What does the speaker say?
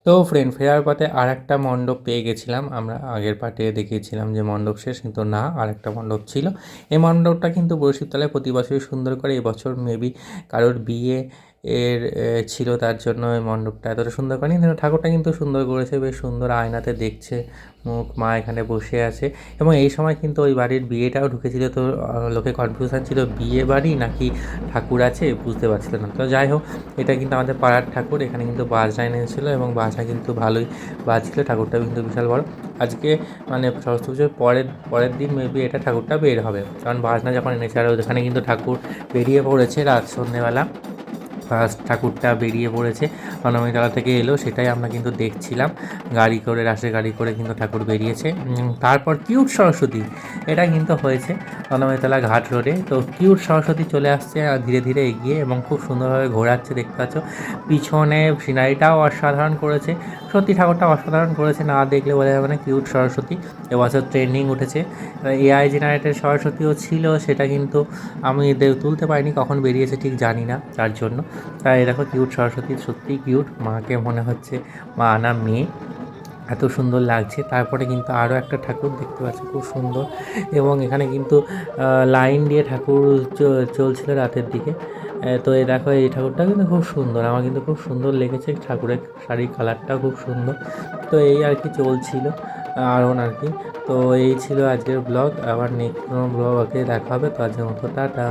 তো ফ্রেন্ড ফেরার পথে আরেকটা মণ্ডপ পেয়ে গেছিলাম। আমরা আগের পার্টে দেখিয়েছিলাম যে মণ্ডপ শেষ, কিন্তু না, আরেকটা মণ্ডপ ছিল। এই মণ্ডপটা কিন্তু বড়শিবতলায় প্রতি বছরই সুন্দর করে, এবছর মেবি কারোর বিয়ে ছিল, তার জন্য এই মণ্ডপটা এতটা সুন্দর করেনি। কিন্তু ঠাকুরটা কিন্তু সুন্দর করেছে, বেশ সুন্দর, আয়নাতে দেখছে মুখ, মা এখানে বসে আছে। এবং এই সময় কিন্তু ওই বাড়ির বিয়েটাও ঢুকেছিল, তো লোকে কনফিউশন ছিল বিয়ে বাড়ি নাকি ঠাকুর আছে, বুঝতে পারছিল না। তো যাই হোক, এটা কিন্তু আমাদের পাড়ার ঠাকুর। এখানে কিন্তু বাজনা এনেছিল এবং বাজনা কিন্তু ভালোই বাজছিল, ঠাকুরটাও কিন্তু বিশাল বড়। আজকে মানে সরস্বতী পুজোর পরের দিন মেবি এটা ঠাকুরটা বের হবে, কারণ বাজনা যখন এনেছে। আর ওখানে কিন্তু ঠাকুর বেরিয়ে পড়েছে রাত সন্ধ্যেবেলা, ফার্স্ট ঠাকুরটা বেরিয়ে পড়েছে, বনমিতলা থেকে এলো, সেটাই আমরা কিন্তু দেখছিলাম। গাড়ি করে, রাসের গাড়ি করে কিন্তু ঠাকুর বেরিয়েছে। তারপর কিউট সরস্বতী, এটা কিন্তু হয়েছে বনমিতলা ঘাট রোডে। তো কিউট সরস্বতী চলে আসছে ধীরে ধীরে এগিয়ে, এবং খুব সুন্দরভাবে ঘোরাচ্ছে, দেখতে পাচ্ছ। পিছনে সিনারিটাও অসাধারণ করেছে, সত্যি ঠাকুরটা অসাধারণ করেছে, না দেখলে বোঝা যাবে না। কিউট সরস্বতী এবছর ট্রেন্ডিং উঠেছে। এআই জেনারেটেড সরস্বতীও ছিল, সেটা কিন্তু আমি তুলতে পারিনি, কখন বেরিয়েছে ঠিক জানি না, তার জন্য। তাই দেখো কিউট সরস্বতী, সত্যিই কিউট, মাকে মনে হচ্ছে মা আনা মেয়ে, এত সুন্দর লাগছে। তারপরে কিন্তু আরও একটা ঠাকুর দেখতে পাচ্ছি, খুব সুন্দর। এবং এখানে কিন্তু লাইন দিয়ে ঠাকুর চলছিল রাতের দিকে। তো এই দেখো, এই ঠাকুরটা কিন্তু খুব সুন্দর, আমার কিন্তু খুব সুন্দর লেগেছে, ঠাকুরের শাড়ির কালারটাও খুব সুন্দর। তো এই আর কি চলছিল আরও আর কি। তো এই ছিল আজকের ব্লগ, আবার নেক্সট কোনো ব্লগ ওকে দেখা হবে। তো আজকের মতো টাটা।